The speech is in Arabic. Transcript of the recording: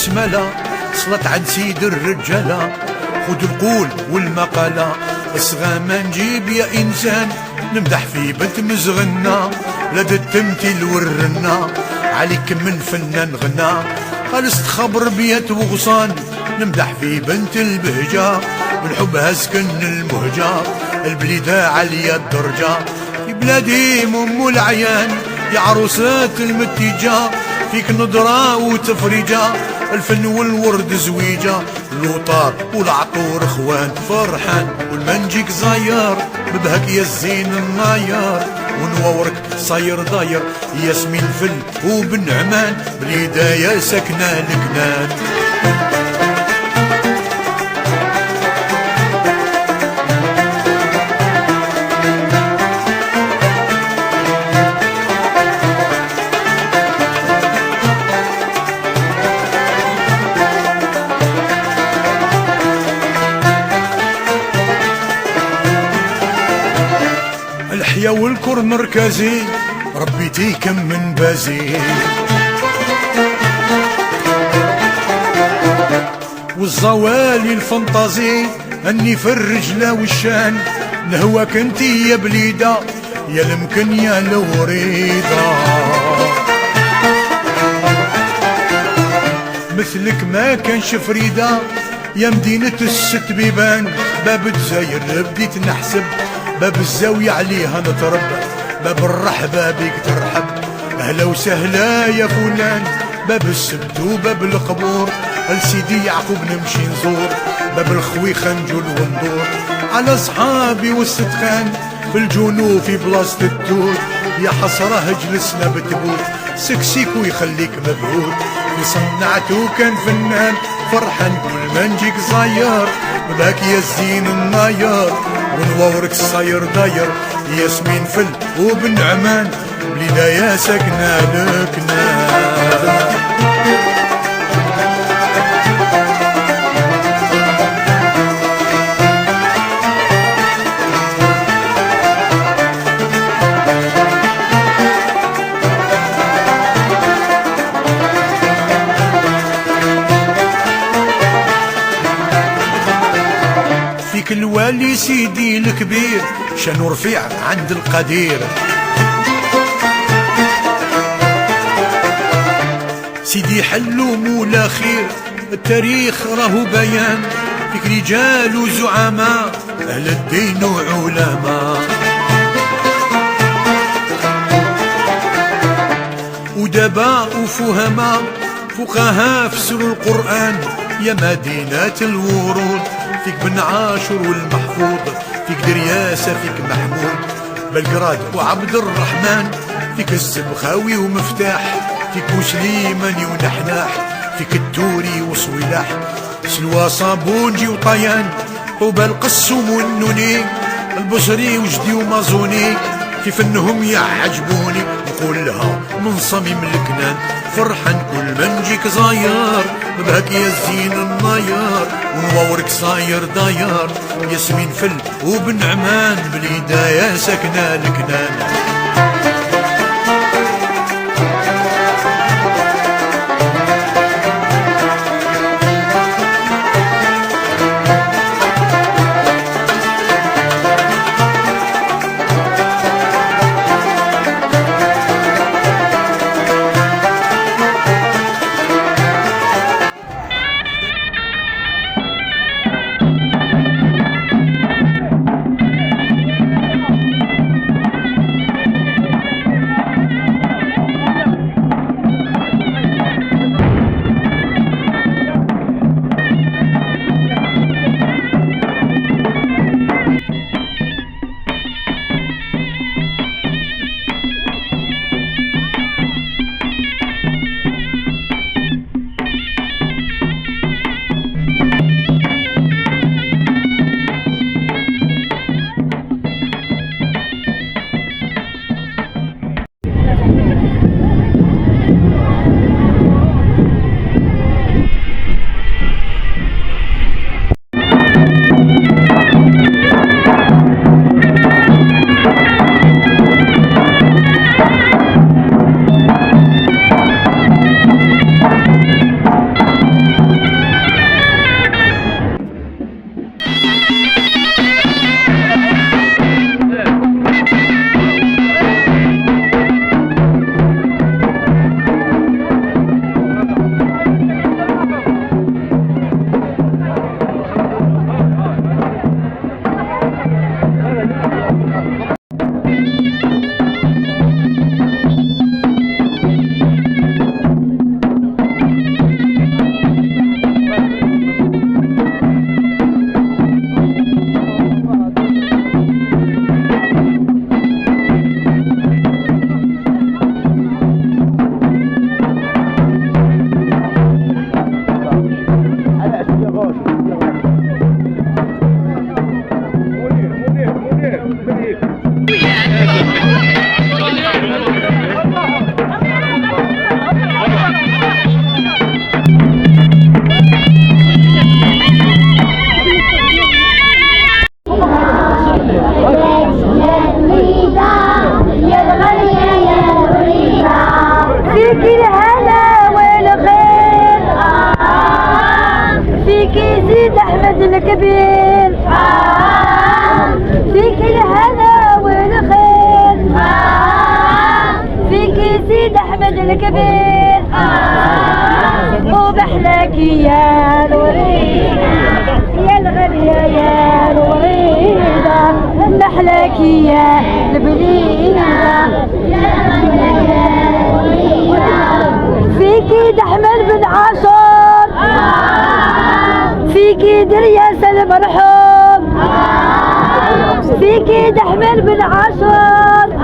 البسملة صلت عند سيد الرجالة. خد القول والمقالة اصغى ما نجيب يا إنسان نمدح في بنت مزغنة بلاد التمثيل والرنة عليك من فنان غنى. خلصت خبر بيت وغصان نمدح في بنت البهجة من حبها سكن المهجة البليدة عالية الدرجة. في بلادي ام العيان يا عروسات المتيجة فيك نظرة وتفريجة الفن والورد زويجة اللوطار والعطور اخوان فرحان والمنجيك زاير ببهك يا الزين الناير ونواورك صاير داير ياسمين فل وبن عمان بالهداية سكنة الكنان. الحيا والكر مركزي ربيتي كم من بازي والزوالي الفانتازي اني في الرجلة والشان نهواك انتي يا بليدة يا المكن يا الوريدة مثلك ما كانش فريدة يا مدينة الست بيبان باب الجزاير بديت نحسب باب الزاوية عليها نتربى باب الرحبة بيك ترحب أهلا وسهلا يا فلان باب السبت وباب القبور لسيدي يعقوب نمشي نزور باب الخويخة نجول وندور على صحابي والصدقان في الجنوب في بلاصة التوت يا حسرة جلسنا بتبوت سكسيك ويخليك مبهوت في صنعته كان فنان فرحان كل ما نجيك زاير بذاك يا الزين الناير ونواورك الصاير داير ياسمين فل وبن عمان بلدايا ساكنة لكنان. فيك الوالي سيدي الكبير شانو رفيع عند القدير سيدي حلو مولا خير التاريخ راهو بيان فيك رجال وزعماء أهل الدين وعلماء ودباء وفهماء فقهاء فسروا القرآن يا مدينة الورود فيك بن عاشور والمحفوظ فيك درياسة فيك محمود بلقراد وعبد الرحمن فيك الزبخاوي ومفتاح فيك وسليماني ونحناح فيك التوري وصويلاح سلوى صابونجي وطيان وبالقسم والنوني البصري وجدي ومازوني في فنهم يعجبوني نقول لها من صميم الكنان فرحان كل ما نجيك زاير بهاك يا الزين الناير ونواورك صاير داير ياسمين فل وبن عمان بالهداية ساكنة الكنان. الكبير فيك الهنا والخير فيك سيد احمد الكبير وبحلاك يا الوريدة يا الغالية يا الوريدة نحلاك يا البليدة فيكي دحمل بن عاشور فيكي درياس المرحوم فيكي دحمل بن عاشور